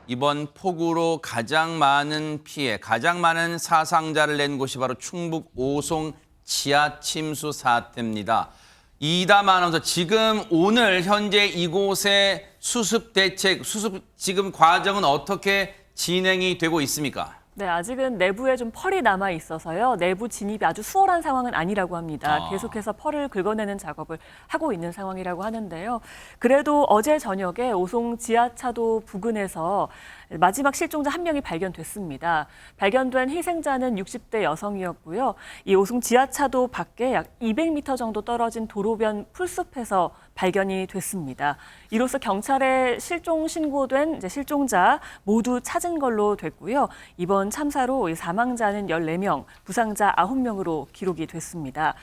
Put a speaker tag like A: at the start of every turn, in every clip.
A: 이번 폭우로 가장 많은 피해, 가장 많은 사상자를 낸 곳이 바로 충북 오송 지하 침수 사태입니다. 이담 아나운서, 지금 오늘 현재 이곳의 수습 대책, 수습 지금 과정은 어떻게 진행이 되고 있습니까?
B: 네, 아직은 내부에 좀 펄이 남아 있어서요. 내부 진입이 아주 수월한 상황은 아니라고 합니다. 계속해서 펄을 긁어내는 작업을 하고 있는 상황이라고 하는데요. 그래도 어제 저녁에 오송 지하차도 부근에서 마지막 실종자 한 명이 발견됐습니다. 발견된 희생자는 60대 여성이었고요. 이 오송 지하차도 밖에 약 200m 정도 떨어진 도로변 풀숲에서 발견이 됐습니다. 이로써 경찰에 실종 신고된 실종자 모두 찾은 걸로 됐고요. 이번 참사로 사망자는 14명, 부상자 9명으로 기록이 됐습니다.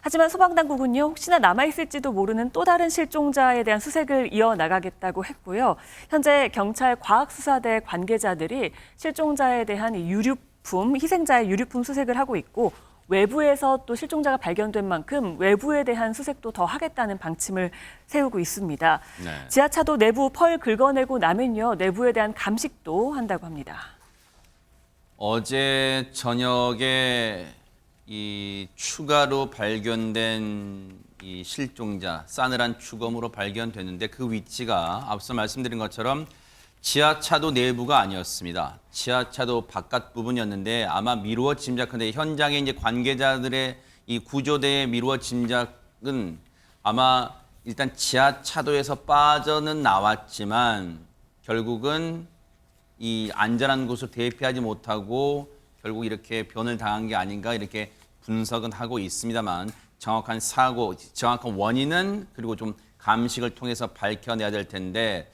B: 하지만 소방당국은요, 혹시나 남아있을지도 모르는 또 다른 실종자에 대한 수색을 이어나가겠다고 했고요. 현재 경찰 과학수사대 관계자들이 실종자에 대한 희생자의 유류품 수색을 하고 있고, 외부에서 또 실종자가 발견된 만큼 외부에 대한 수색도 더 하겠다는 방침을 세우고 있습니다. 네. 지하차도 내부 펄 긁어내고 나면요, 내부에 대한 감식도 한다고 합니다.
A: 어제 저녁에 이 추가로 발견된 이 실종자, 싸늘한 추검으로 발견됐는데 그 위치가 앞서 말씀드린 것처럼 지하차도 내부가 아니었습니다. 지하차도 바깥 부분이었는데 아마 미루어 짐작하는데 현장에 이제 관계자들의 이 구조대의 미루어 짐작은 아마 일단 지하차도에서 빠져는 나왔지만 결국은 이 안전한 곳을 대피하지 못하고 결국 이렇게 변을 당한 게 아닌가 이렇게 분석은 하고 있습니다만 정확한 사고, 정확한 원인은 그리고 좀 감식을 통해서 밝혀내야 될 텐데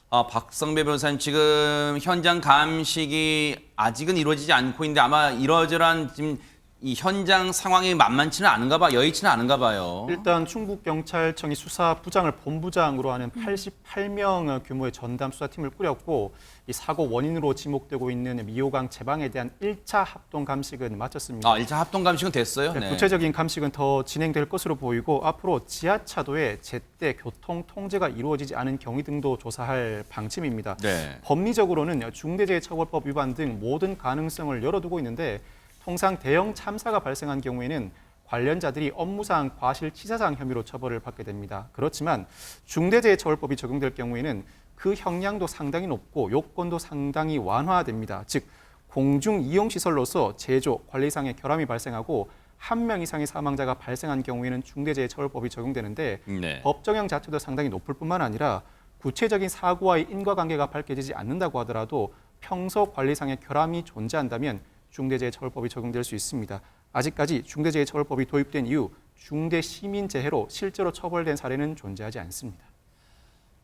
A: 박성배 변호사님, 지금 현장 감식이 아직은 이루어지지 않고 있는데 아마 이러저러한 지금 이 현장 상황이 만만치는 않은가 봐, 여의치는 않은가 봐요.
C: 일단 충북경찰청이 수사부장을 본부장으로 하는 88명 규모의 전담 수사팀을 꾸렸고 이 사고 원인으로 지목되고 있는 미호강 제방에 대한 1차 합동 감식은 마쳤습니다.
A: 1차 합동 감식은 됐어요?
C: 네. 구체적인 감식은 더 진행될 것으로 보이고 앞으로 지하차도에 제때 교통 통제가 이루어지지 않은 경위 등도 조사할 방침입니다.
A: 네.
C: 법리적으로는 중대재해처벌법 위반 등 모든 가능성을 열어두고 있는데 통상 대형 참사가 발생한 경우에는 관련자들이 업무상 과실치사상 혐의로 처벌을 받게 됩니다. 그렇지만 중대재해처벌법이 적용될 경우에는 그 형량도 상당히 높고 요건도 상당히 완화됩니다. 즉 공중이용시설로서 제조, 관리상의 결함이 발생하고 한 명 이상의 사망자가 발생한 경우에는 중대재해처벌법이 적용되는데
A: 네.
C: 법 적용 자체도 상당히 높을 뿐만 아니라 구체적인 사고와의 인과관계가 밝혀지지 않는다고 하더라도 평소 관리상의 결함이 존재한다면 중대재해처벌법이 적용될 수 있습니다. 아직까지 중대재해처벌법이 도입된 이후 중대시민재해로 실제로 처벌된 사례는 존재하지 않습니다.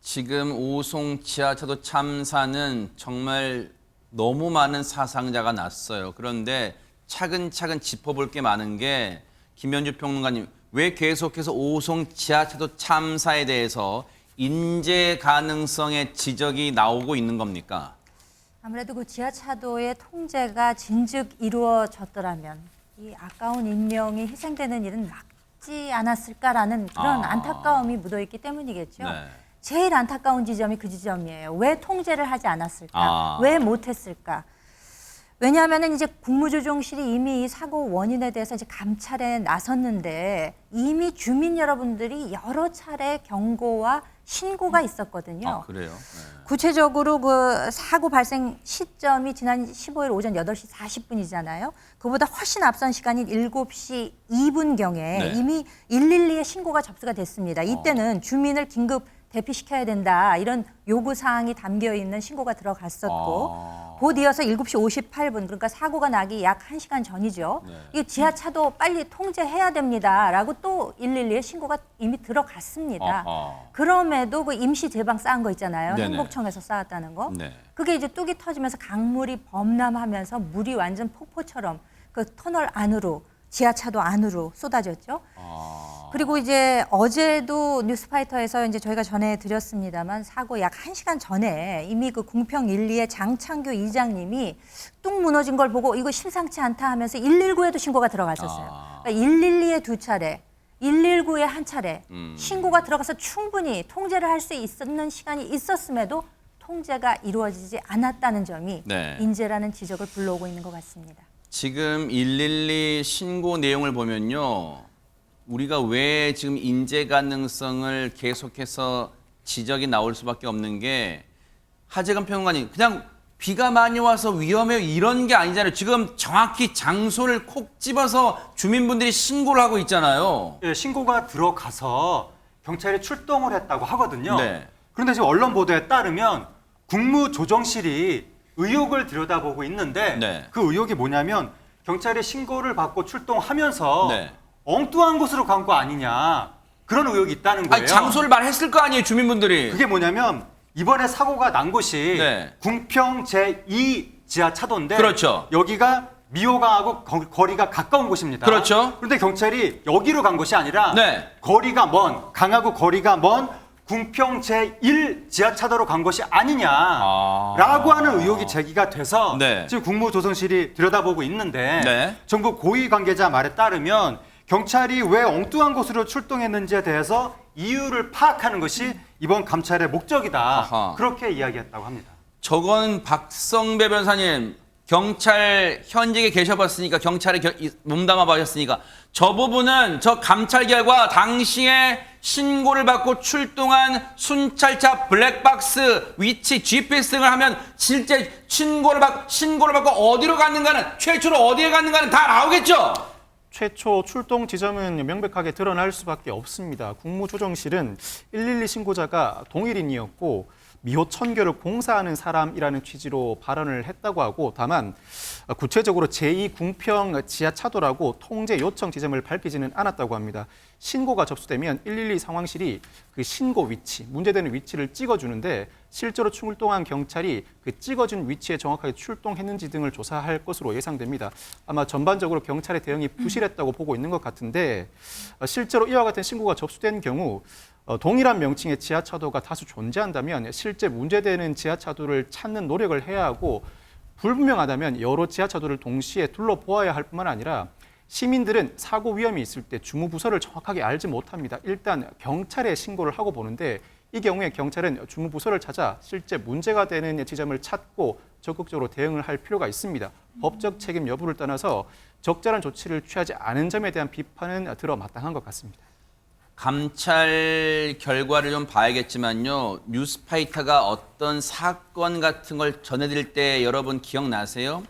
A: 지금 오송 지하차도 참사는 정말 너무 많은 사상자가 났어요. 그런데 차근차근 짚어볼 게 많은 게 김현주 평론가님, 왜 계속해서 오송 지하차도 참사에 대해서 인재 가능성의 지적이 나오고 있는 겁니까?
D: 아무래도 그 지하차도의 통제가 진즉 이루어졌더라면 이 아까운 인명이 희생되는 일은 막지 않았을까라는 그런 안타까움이 묻어있기 때문이겠죠.
A: 네.
D: 제일 안타까운 지점이 그 지점이에요. 왜 통제를 하지 않았을까? 왜 못했을까? 왜냐하면 이제 국무조정실이 이미 이 사고 원인에 대해서 이제 감찰에 나섰는데 이미 주민 여러분들이 여러 차례 경고와 신고가 있었거든요.
A: 그래요? 네.
D: 구체적으로 그 사고 발생 시점이 지난 15일 오전 8시 40분이잖아요. 그보다 훨씬 앞선 시간인 7시 2분경에
A: 네.
D: 이미 112에 신고가 접수가 됐습니다. 이때는 주민을 긴급 대피시켜야 된다 이런 요구사항이 담겨있는 신고가 들어갔었고 곧 이어서 7시 58분 그러니까 사고가 나기 약 1시간 전이죠.
A: 네.
D: 이 지하차도 빨리 통제해야 됩니다라고 또 112에 신고가 이미 들어갔습니다. 그럼에도 그 임시 제방 쌓은 거 있잖아요.
A: 네네.
D: 행복청에서 쌓았다는 거.
A: 네.
D: 그게 이제 뚝이 터지면서 강물이 범람하면서 물이 완전 폭포처럼 그 터널 안으로 지하차도 안으로 쏟아졌죠. 그리고 이제 어제도 뉴스파이터에서 이제 저희가 전해드렸습니다만 사고 약 1시간 전에 이미 그 공평 1, 2의 장창규 이장님이 뚝 무너진 걸 보고 이거 심상치 않다 하면서 119에도 신고가 들어갔었어요. 그러니까 112에 2차례, 119에 1차례 신고가 들어가서 충분히 통제를 할 수 있는 시간이 있었음에도 통제가 이루어지지 않았다는 점이
A: 네.
D: 인재라는 지적을 불러오고 있는 것 같습니다.
A: 지금 112 신고 내용을 보면요. 우리가 왜 지금 인재 가능성을 계속해서 지적이 나올 수밖에 없는 게 하재근 평론가님 그냥 비가 많이 와서 위험해요 이런 게 아니잖아요. 지금 정확히 장소를 콕 집어서 주민분들이 신고를 하고 있잖아요.
E: 예, 신고가 들어가서 경찰이 출동을 했다고 하거든요.
A: 네.
E: 그런데 지금 언론 보도에 따르면 국무조정실이 의혹을 들여다보고 있는데
A: 네.
E: 그 의혹이 뭐냐면 경찰이 신고를 받고 출동하면서
A: 네.
E: 엉뚱한 곳으로 간 거 아니냐 그런 의혹이 있다는 거예요.
A: 아니, 장소를 말했을 거 아니에요 주민분들이.
E: 그게 뭐냐면 이번에 사고가 난 곳이
A: 네.
E: 궁평 제2 지하차도인데
A: 그렇죠.
E: 여기가 미호강하고 거리가 가까운 곳입니다.
A: 그렇죠.
E: 그런데 경찰이 여기로 간 것이 아니라
A: 네.
E: 거리가 먼 강하고 거리가 먼 궁평 제1 지하차도로 간 것이 아니냐라고 하는 의혹이 제기가 돼서
A: 네.
E: 지금 국무조정실이 들여다보고 있는데
A: 네.
E: 정부 고위 관계자 말에 따르면 경찰이 왜 엉뚱한 곳으로 출동했는지에 대해서 이유를 파악하는 것이 이번 감찰의 목적이다.
A: 아하.
E: 그렇게 이야기했다고 합니다.
A: 저건 박성배 변호사님 경찰 현직에 계셔봤으니까 경찰에 몸담아 봐셨으니까 저 부분은 저 감찰 결과 당시에 신고를 받고 출동한 순찰차 블랙박스 위치 GPS 등을 하면 실제 신고를 받고 어디로 갔는가는 최초로 어디에 갔는가는 다 나오겠죠.
C: 최초 출동 지점은 명백하게 드러날 수밖에 없습니다. 국무조정실은 112 신고자가 동일인이었고 미호 천교를 공사하는 사람이라는 취지로 발언을 했다고 하고 다만 구체적으로 제2 궁평 지하차도라고 통제 요청 지점을 밝히지는 않았다고 합니다. 신고가 접수되면 112 상황실이 그 신고 위치, 문제되는 위치를 찍어주는데 실제로 출동한 경찰이 그 찍어준 위치에 정확하게 출동했는지 등을 조사할 것으로 예상됩니다. 아마 전반적으로 경찰의 대응이 부실했다고 보고 있는 것 같은데 실제로 이와 같은 신고가 접수된 경우 동일한 명칭의 지하차도가 다수 존재한다면 실제 문제되는 지하차도를 찾는 노력을 해야 하고 불분명하다면 여러 지하차도를 동시에 둘러보아야 할 뿐만 아니라 시민들은 사고 위험이 있을 때 주무부서를 정확하게 알지 못합니다. 일단 경찰에 신고를 하고 보는데 이 경우에 경찰은 주무부서를 찾아 실제 문제가 되는 지점을 찾고 적극적으로 대응을 할 필요가 있습니다. 법적 책임 여부를 떠나서 적절한 조치를 취하지 않은 점에 대한 비판은 들어마땅한 것 같습니다.
A: 감찰 결과를 좀 봐야겠지만요. 뉴스파이터가 어떤 사건 같은 걸 전해드릴 때 여러분 기억나세요?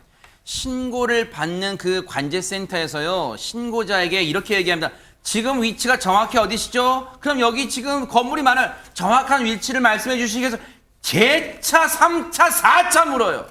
A: 신고를 받는 그 관제센터에서요. 신고자에게 이렇게 얘기합니다. 지금 위치가 정확히 어디시죠? 그럼 여기 지금 건물이 많아요. 정확한 위치를 말씀해 주시겠어요? 제차, 3차, 4차 물어요.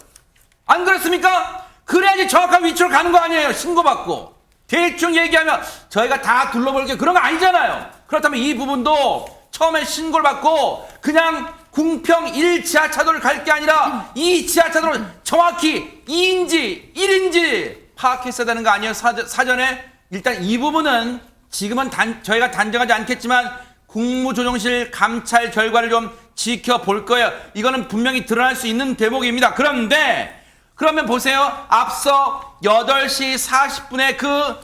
A: 안 그렇습니까? 그래야지 정확한 위치로 가는 거 아니에요. 신고받고. 대충 얘기하면 저희가 다 둘러볼게요. 그런 거 아니잖아요. 그렇다면 이 부분도 처음에 신고를 받고 그냥 궁평 1 지하차도를 갈 게 아니라 이 지하차도를 정확히 2인지 1인지 파악했어야 되는 거 아니에요? 사전에? 일단 이 부분은 지금은 저희가 단정하지 않겠지만 국무조정실 감찰 결과를 좀 지켜볼 거예요. 이거는 분명히 드러날 수 있는 대목입니다. 그러면 보세요. 앞서 8시 40분에 그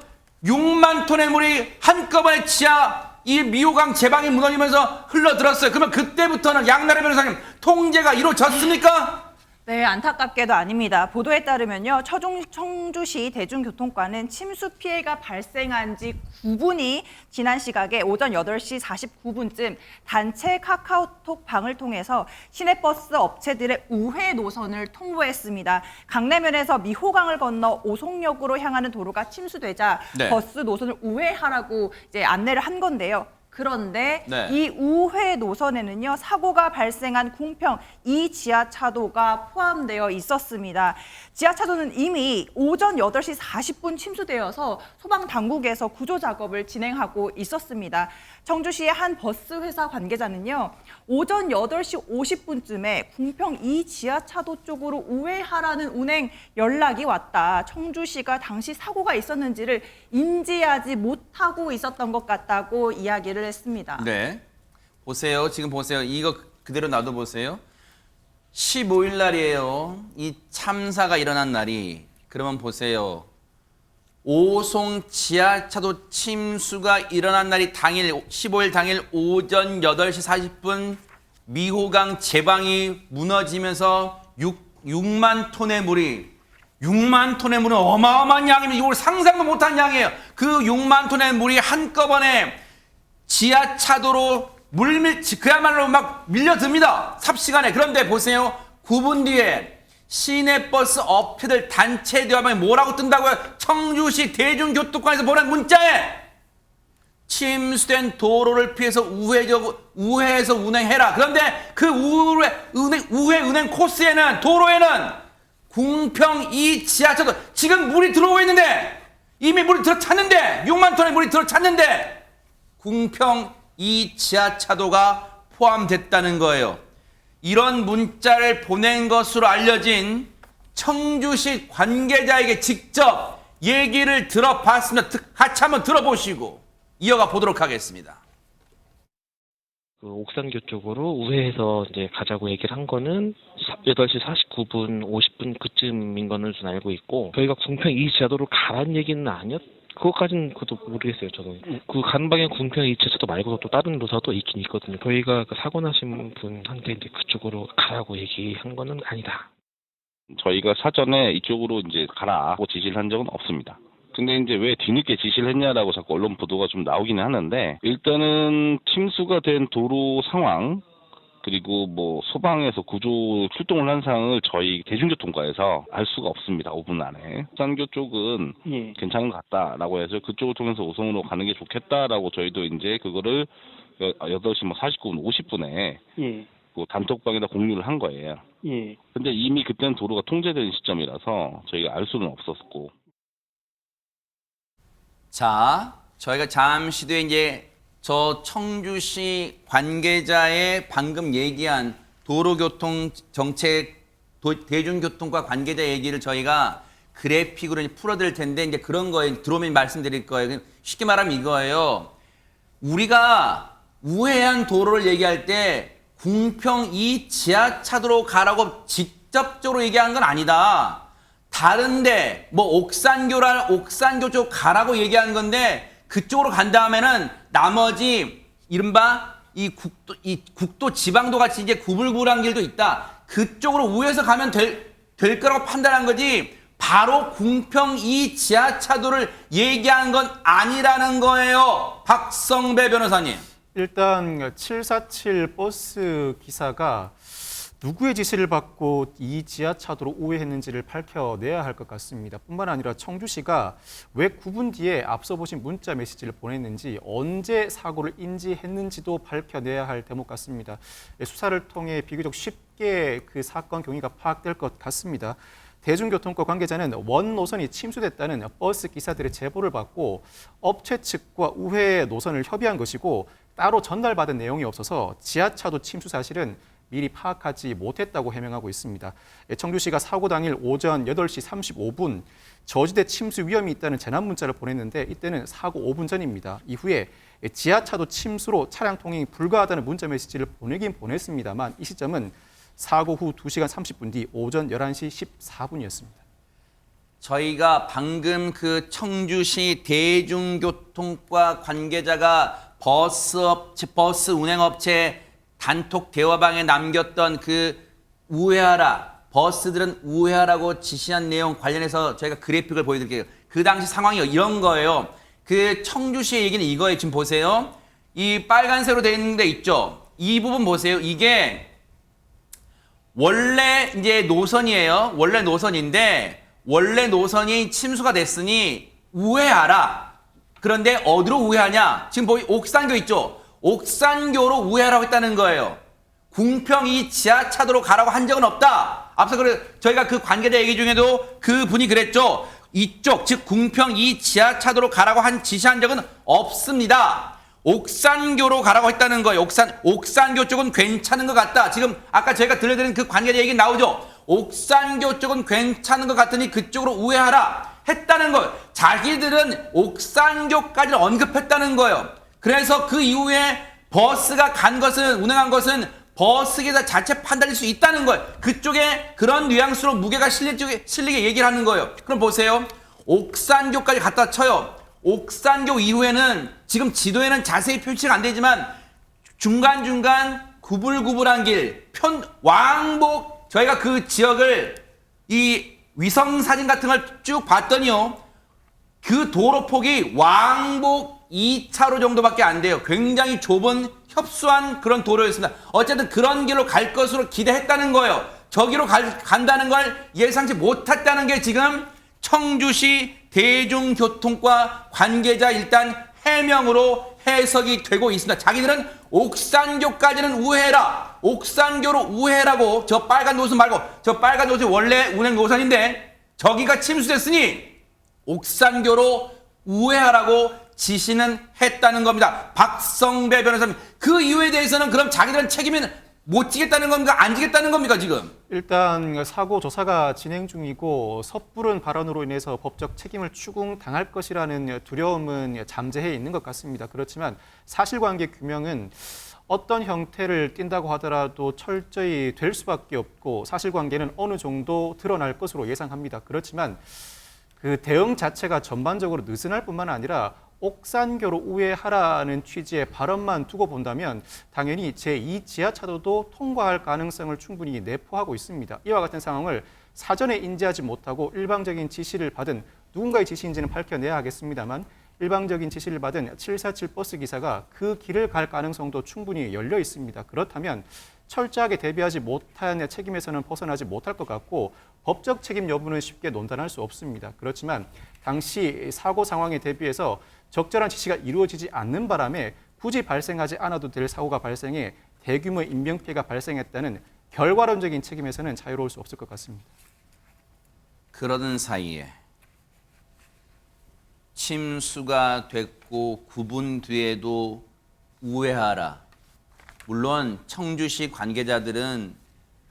A: 6만 톤의 물이 한꺼번에 이 미호강 제방이 무너지면서 흘러들었어요. 그러면 그때부터는 양나래 변호사님 통제가 이루어졌습니까?
F: 네, 안타깝게도 아닙니다. 보도에 따르면요, 청주시 대중교통과는 침수 피해가 발생한 지 9분이 지난 시각에 오전 8시 49분쯤 단체 카카오톡 방을 통해서 시내버스 업체들의 우회 노선을 통보했습니다. 강내면에서 미호강을 건너 오송역으로 향하는 도로가 침수되자
A: 네.
F: 버스 노선을 우회하라고 이제 안내를 한 건데요. 그런데
A: 네.
F: 이 우회 노선에는요, 사고가 발생한 궁평 2 지하차도가 포함되어 있었습니다. 지하차도는 이미 오전 8시 40분 침수되어서 소방당국에서 구조 작업을 진행하고 있었습니다. 청주시의 한 버스 회사 관계자는요, 오전 8시 50분쯤에 궁평 2 지하차도 쪽으로 우회하라는 운행 연락이 왔다. 청주시가 당시 사고가 있었는지를 인지하지 못하고 있었던 것 같다고 이야기를 했습니다.
A: 네. 보세요. 지금 보세요. 이거 그대로 놔둬보세요. 15일 날이에요. 이 참사가 일어난 날이. 그러면 보세요. 오송 지하차도 침수가 일어난 날이 당일 15일 당일 오전 8시 40분 미호강 제방이 무너지면서 6만 톤의 물이 6만 톤의 물은 어마어마한 양입니다. 이걸 상상도 못한 양이에요. 그 6만 톤의 물이 한꺼번에 지하차도로 그야말로 막 밀려듭니다. 삽시간에. 그런데 보세요. 9분 뒤에 시내버스 업체들 단체 대화방에 뭐라고 뜬다고요? 청주시 대중교통관에서 보낸 문자에 침수된 도로를 피해서 우회해서 운행해라. 그런데 그 우회 운행 코스에는 도로에는 궁평 2 지하차도 지금 물이 들어오고 있는데 이미 물이 들어찼는데 6만 톤의 물이 들어찼는데 궁평 2 지하차도가 포함됐다는 거예요. 이런 문자를 보낸 것으로 알려진 청주시 관계자에게 직접 얘기를 들어봤습니다. 같이 한번 들어보시고 이어가 보도록 하겠습니다.
G: 그 옥산교 쪽으로 우회해서 이제 가자고 얘기를 한 거는 8시 49분, 50분 그쯤인 거는 좀 알고 있고, 저희가 궁평 2 지하도로 가라는 얘기는 그것까지는 모르겠어요, 저도. 그 가는 방향 궁평 2 지하도 말고도 또 다른 노사도 있긴 있거든요. 저희가 그 사고 나신 분한테 이제 그쪽으로 가라고 얘기한 거는 아니다.
H: 저희가 사전에 이쪽으로 이제 가라고 지시를 한 적은 없습니다. 근데 이제 왜 뒤늦게 지시를 했냐라고 자꾸 언론 보도가 좀 나오기는 하는데, 일단은 침수가 된 도로 상황, 그리고 뭐 소방에서 구조 출동을 한 사항을 저희 대중교통과에서 알 수가 없습니다. 5분 안에. 옥산교 쪽은 괜찮은 것 같다라고 해서 그쪽을 통해서 오송으로 가는 게 좋겠다라고 저희도 이제 그거를 8시 49분, 50분에 그 단톡방에다 공유를 한 거예요. 근데 이미 그때는 도로가 통제된 시점이라서 저희가 알 수는 없었고.
A: 자, 저희가 잠시 뒤에 이제 저 청주시 관계자의 방금 얘기한 도로교통 정책 대중교통과 관계자 얘기를 저희가 그래픽으로 이제 풀어드릴 텐데 이제 그런 거에 들어오면 말씀드릴 거예요. 쉽게 말하면 이거예요. 우리가 우회한 도로를 얘기할 때 궁평 2 지하차도로 가라고 직접적으로 얘기한 건 아니다. 다른데 뭐 옥산교 쪽 가라고 얘기한 건데 그쪽으로 간 다음에는 나머지 이른바 이 국도 지방도 같이 이제 구불구불한 길도 있다. 그쪽으로 우회해서 가면 될 거라고 판단한 거지. 바로 궁평 2 지하차도를 얘기한 건 아니라는 거예요. 박성배 변호사님.
C: 일단 747 버스 기사가 누구의 지시를 받고 이 지하차도로 우회했는지를 밝혀내야 할 것 같습니다. 뿐만 아니라 청주시가 왜 9분 뒤에 앞서 보신 문자 메시지를 보냈는지, 언제 사고를 인지했는지도 밝혀내야 할 대목 같습니다. 수사를 통해 비교적 쉽게 그 사건 경위가 파악될 것 같습니다. 대중교통과 관계자는 원 노선이 침수됐다는 버스 기사들의 제보를 받고 업체 측과 우회 노선을 협의한 것이고, 따로 전달받은 내용이 없어서 지하차도 침수 사실은 미리 파악하지 못했다고 해명하고 있습니다. 청주시가 사고 당일 오전 8시 35분 저지대 침수 위험이 있다는 재난 문자를 보냈는데 이때는 사고 5분 전입니다. 이후에 지하차도 침수로 차량 통행이 불가하다는 문자 메시지를 보내긴 보냈습니다만 이 시점은 사고 후 2시간 30분 뒤 오전 11시 14분이었습니다.
A: 저희가 방금 그 청주시 대중교통과 관계자가 버스 운행업체 단톡 대화방에 남겼던 그 우회하라, 버스들은 우회하라고 지시한 내용 관련해서 저희가 그래픽을 보여드릴게요. 그 당시 상황이 이런 거예요. 그 청주시의 얘기는 이거예요. 지금 보세요. 이 빨간색으로 되어 있는 데 있죠. 이 부분 보세요. 이게 원래 이제 노선이에요. 원래 노선인데 원래 노선이 침수가 됐으니 우회하라. 그런데 어디로 우회하냐? 지금 옥산교 있죠. 옥산교로 우회하라고 했다는 거예요. 궁평 2 지하차도로 가라고 한 적은 없다. 앞서 저희가 그 관계자 얘기 중에도 그 분이 그랬죠. 이쪽 즉 궁평 2 지하차도로 가라고 지시한 적은 없습니다. 옥산교로 가라고 했다는 거예요. 옥산교 쪽은 괜찮은 것 같다. 지금 아까 저희가 들려드린 그 관계자 얘기 나오죠. 옥산교 쪽은 괜찮은 것 같으니 그쪽으로 우회하라 했다는 거예요. 자기들은 옥산교까지 언급했다는 거예요. 그래서 그 이후에 버스가 운행한 것은 버스기사 자체 판단일 수 있다는 거예요. 그쪽에 그런 뉘앙스로 무게가 실리게 얘기를 하는 거예요. 그럼 보세요. 옥산교까지 갖다 쳐요. 옥산교 이후에는 지금 지도에는 자세히 표시가 안 되지만 중간중간 구불구불한 길, 왕복, 저희가 그 지역을 이 위성 사진 같은 걸 쭉 봤더니요. 그 도로폭이 왕복 2차로 정도밖에 안 돼요. 굉장히 좁은 협소한 그런 도로였습니다. 어쨌든 그런 길로 갈 것으로 기대했다는 거예요. 저기로 간다는 걸 예상치 못했다는 게 지금 청주시 대중교통과 관계자 일단 해명으로 해석이 되고 있습니다. 자기들은 옥산교까지는 우회해라. 옥산교로 우회라고 저 빨간 노선 말고 저 빨간 노선이 원래 운행 노선인데 저기가 침수됐으니 옥산교로 우회하라고 지시는 했다는 겁니다. 박성배 변호사님. 그 이유에 대해서는 그럼 자기들은 책임은 못 지겠다는 겁니까? 안 지겠다는 겁니까 지금?
C: 일단 사고 조사가 진행 중이고 섣부른 발언으로 인해서 법적 책임을 추궁당할 것이라는 두려움은 잠재해 있는 것 같습니다. 그렇지만 사실관계 규명은 어떤 형태를 띈다고 하더라도 철저히 될 수밖에 없고 사실관계는 어느 정도 드러날 것으로 예상합니다. 그렇지만 그 대응 자체가 전반적으로 느슨할 뿐만 아니라 옥산교로 우회하라는 취지의 발언만 두고 본다면 당연히 제2 지하차도도 통과할 가능성을 충분히 내포하고 있습니다. 이와 같은 상황을 사전에 인지하지 못하고 일방적인 지시를 받은 누군가의 지시인지는 밝혀내야 하겠습니다만 일방적인 지시를 받은 747 버스 기사가 그 길을 갈 가능성도 충분히 열려 있습니다. 그렇다면 철저하게 대비하지 못한 책임에서는 벗어나지 못할 것 같고 법적 책임 여부는 쉽게 논단할 수 없습니다. 그렇지만 당시 사고 상황에 대비해서 적절한 지시가 이루어지지 않는 바람에 굳이 발생하지 않아도 될 사고가 발생해 대규모의 인명피해가 발생했다는 결과론적인 책임에서는 자유로울 수 없을 것 같습니다.
A: 그러던 사이에 침수가 됐고 9분 뒤에도 우회하라. 물론 청주시 관계자들은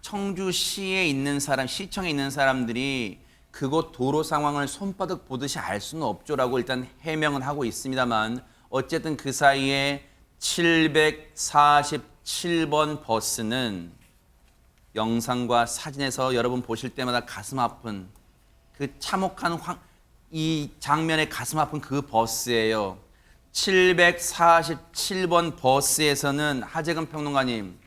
A: 청주시에 있는 사람, 시청에 있는 사람들이 그곳 도로 상황을 손바닥 보듯이 알 수는 없죠라고 일단 해명은 하고 있습니다만 어쨌든 그 사이에 747번 버스는 영상과 사진에서 여러분 보실 때마다 가슴 아픈 그 참혹한 이 장면에 가슴 아픈 그 버스예요. 747번 버스에서는 하재근 평론가님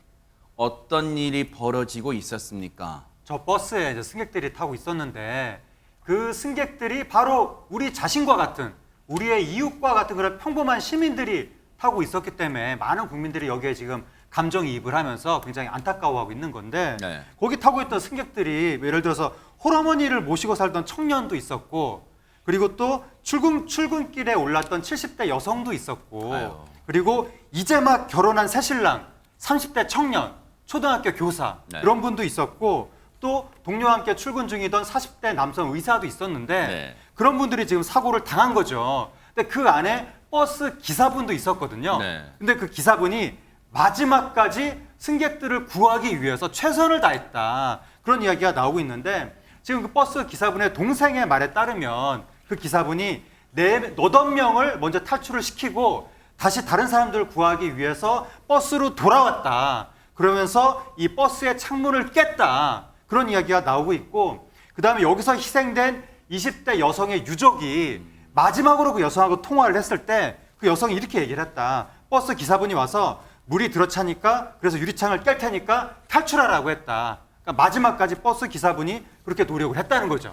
A: 어떤 일이 벌어지고 있었습니까?
E: 저 버스에 이제 승객들이 타고 있었는데 그 승객들이 바로 우리 자신과 같은 우리의 이웃과 같은 그런 평범한 시민들이 타고 있었기 때문에 많은 국민들이 여기에 지금 감정이입을 하면서 굉장히 안타까워하고 있는 건데
A: 네.
E: 거기 타고 있던 승객들이 예를 들어서 홀어머니를 모시고 살던 청년도 있었고 그리고 또 출근길에 올랐던 70대 여성도 있었고
A: 아유.
E: 그리고 이제 막 결혼한 새신랑 30대 청년 초등학교 교사
A: 네.
E: 이런 분도 있었고 또 동료와 함께 출근 중이던 40대 남성 의사도 있었는데
A: 네.
E: 그런 분들이 지금 사고를 당한 거죠. 근데 그 안에 버스 기사분도 있었거든요.
A: 네.
E: 근데 그 기사분이 마지막까지 승객들을 구하기 위해서 최선을 다했다. 그런 이야기가 나오고 있는데 지금 그 버스 기사분의 동생의 말에 따르면 그 기사분이 8명을 먼저 탈출을 시키고 다시 다른 사람들을 구하기 위해서 버스로 돌아왔다. 그러면서 이 버스의 창문을 깼다. 그런 이야기가 나오고 있고 그 다음에 여기서 희생된 20대 여성의 유족이 마지막으로 그 여성하고 통화를 했을 때 그 여성이 이렇게 얘기를 했다. 버스 기사분이 와서 물이 들어차니까 그래서 유리창을 깰 테니까 탈출하라고 했다. 그러니까 마지막까지 버스 기사분이 그렇게 노력을 했다는 거죠.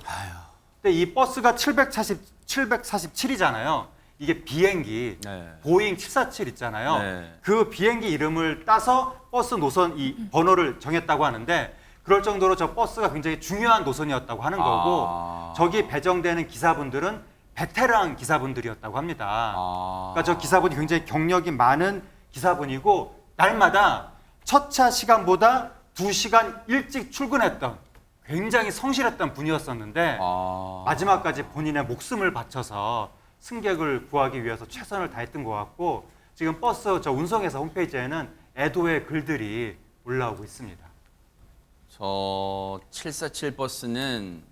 E: 근데 이 버스가 747이잖아요. 이게 비행기
A: 네.
E: 보잉 747 있잖아요.
A: 네.
E: 그 비행기 이름을 따서 버스 노선 이 번호를 정했다고 하는데 그럴 정도로 저 버스가 굉장히 중요한 노선이었다고 하는 거고 저기 배정되는 기사분들은 베테랑 기사분들이었다고 합니다. 그러니까 저 기사분이 굉장히 경력이 많은 기사분이고 날마다 첫 차 시간보다 2시간 일찍 출근했던 굉장히 성실했던 분이었었는데 마지막까지 본인의 목숨을 바쳐서 승객을 구하기 위해서 최선을 다했던 것 같고 지금 버스 저 운송회사 홈페이지에는 애도의 글들이 올라오고 있습니다.
A: 저 747 버스는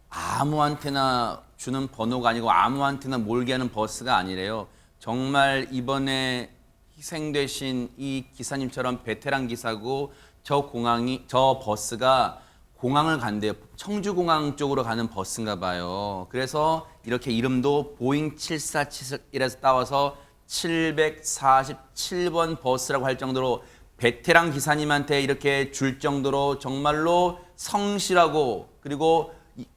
A: 아무한테나 주는 번호가 아니고 아무한테나 몰게 하는 버스가 아니래요. 정말 이번에 희생되신 이 기사님처럼 베테랑 기사고 저 버스가 공항을 간대요. 청주공항 쪽으로 가는 버스인가 봐요. 그래서 이렇게 이름도 보잉 747에서 따와서 747번 버스라고 할 정도로 베테랑 기사님한테 이렇게 줄 정도로 정말로 성실하고 그리고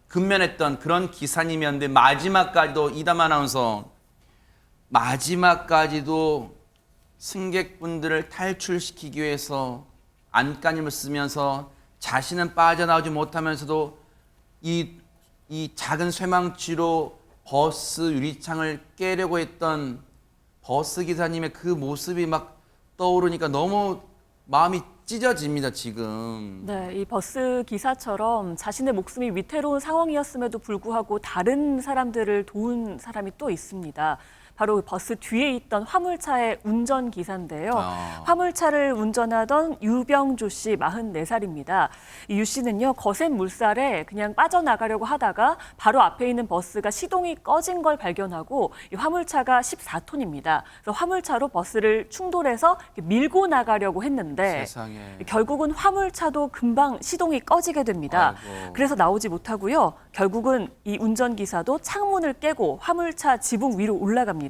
A: 근면했던 그런 기사님이었는데 마지막까지도 이담 아나운서 마지막까지도 승객분들을 탈출시키기 위해서 안간힘을 쓰면서 자신은 빠져나오지 못하면서도 이 작은 쇠망치로 버스 유리창을 깨려고 했던 버스 기사님의 그 모습이 막 떠오르니까 너무 마음이 찢어집니다, 지금.
B: 네, 이 버스 기사처럼 자신의 목숨이 위태로운 상황이었음에도 불구하고 다른 사람들을 도운 사람이 또 있습니다. 바로 버스 뒤에 있던 화물차의 운전기사인데요. 화물차를 운전하던 유병조 씨 44살입니다. 이 유 씨는요, 거센 물살에 그냥 빠져나가려고 하다가 바로 앞에 있는 버스가 시동이 꺼진 걸 발견하고 이 화물차가 14톤입니다. 그래서 화물차로 버스를 충돌해서 밀고 나가려고 했는데
A: 세상에.
B: 결국은 화물차도 금방 시동이 꺼지게 됩니다.
A: 아이고.
B: 그래서 나오지 못하고요. 결국은 이 운전기사도 창문을 깨고 화물차 지붕 위로 올라갑니다.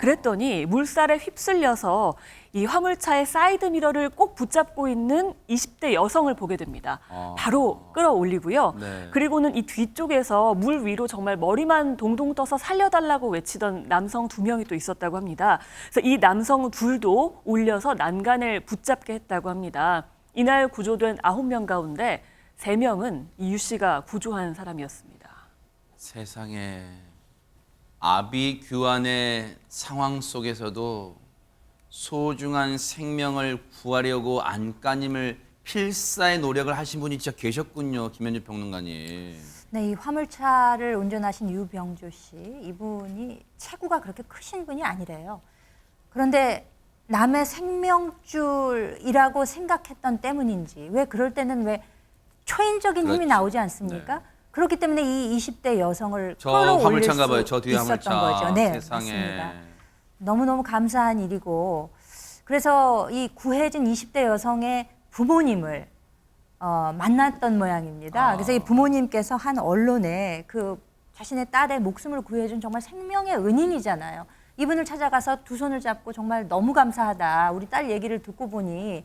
B: 그랬더니 물살에 휩쓸려서 이 화물차의 사이드 미러를 꼭 붙잡고 있는 20대 여성을 보게 됩니다. 바로 끌어올리고요.
A: 네.
B: 그리고는 이 뒤쪽에서 물 위로 정말 머리만 동동 떠서 살려달라고 외치던 남성 2명이 또 있었다고 합니다. 그래서 이 남성 둘도 올려서 난간을 붙잡게 했다고 합니다. 이날 구조된 9명 가운데 3명은 이 유 씨가 구조한 사람이었습니다.
A: 세상에. 아비규환의 상황 속에서도 소중한 생명을 구하려고 안간힘을 필사의 노력을 하신 분이 진짜 계셨군요, 김현주 평론가님.
D: 네, 이 화물차를 운전하신 유병조 씨, 이분이 체구가 그렇게 크신 분이 아니래요. 그런데 남의 생명줄이라고 생각했던 때문인지, 왜 그럴 때는 왜 초인적인 힘이
A: 그렇죠.
D: 나오지 않습니까?
A: 네.
D: 그렇기 때문에 이 20대 여성을
A: 저
D: 끌어올릴
A: 화물차인가
D: 수
A: 봐요. 저 뒤에
D: 있었던
A: 화물차.
D: 거죠. 네,
A: 세상에.
D: 맞습니다. 너무너무 감사한 일이고, 그래서 이 구해진 20대 여성의 부모님을 만났던 모양입니다. 그래서 이 부모님께서 한 언론에 그 자신의 딸의 목숨을 구해준 정말 생명의 은인이잖아요. 이분을 찾아가서 2손을 잡고 정말 너무 감사하다. 우리 딸 얘기를 듣고 보니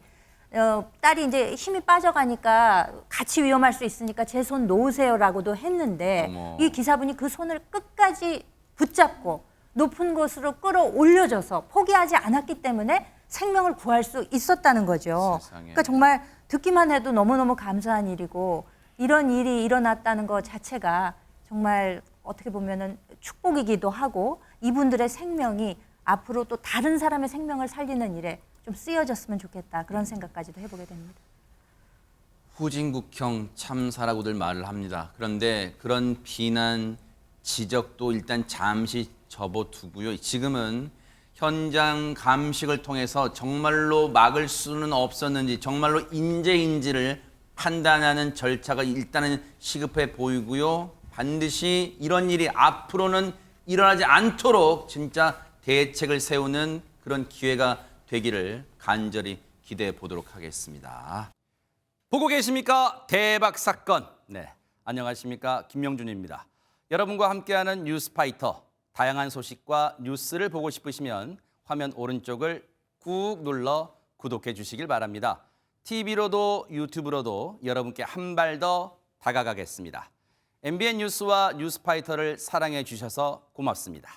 D: 딸이 이제 힘이 빠져가니까 같이 위험할 수 있으니까 제 손 놓으세요라고도 했는데
A: 어머.
D: 이 기사분이 그 손을 끝까지 붙잡고 높은 곳으로 끌어올려줘서 포기하지 않았기 때문에 생명을 구할 수 있었다는 거죠.
A: 세상에.
D: 그러니까 정말 듣기만 해도 너무너무 감사한 일이고 이런 일이 일어났다는 것 자체가 정말 어떻게 보면은 축복이기도 하고 이분들의 생명이 앞으로 또 다른 사람의 생명을 살리는 일에 좀 쓰여졌으면 좋겠다. 그런 생각까지도 해보게 됩니다.
A: 후진국형 참사라고들 말을 합니다. 그런데 그런 비난, 지적도 일단 잠시 접어두고요. 지금은 현장 감식을 통해서 정말로 막을 수는 없었는지 정말로 인재인지를 판단하는 절차가 일단은 시급해 보이고요. 반드시 이런 일이 앞으로는 일어나지 않도록 진짜 대책을 세우는 그런 기회가 되기를 간절히 기대해 보도록 하겠습니다. 보고 계십니까? 대박 사건. 네, 안녕하십니까? 김명준입니다. 여러분과 함께하는 뉴스파이터. 다양한 소식과 뉴스를 보고 싶으시면 화면 오른쪽을 꾹 눌러 구독해 주시길 바랍니다. TV로도 유튜브로도 여러분께 한 발 더 다가가겠습니다. MBN 뉴스와 뉴스파이터를 사랑해 주셔서 고맙습니다.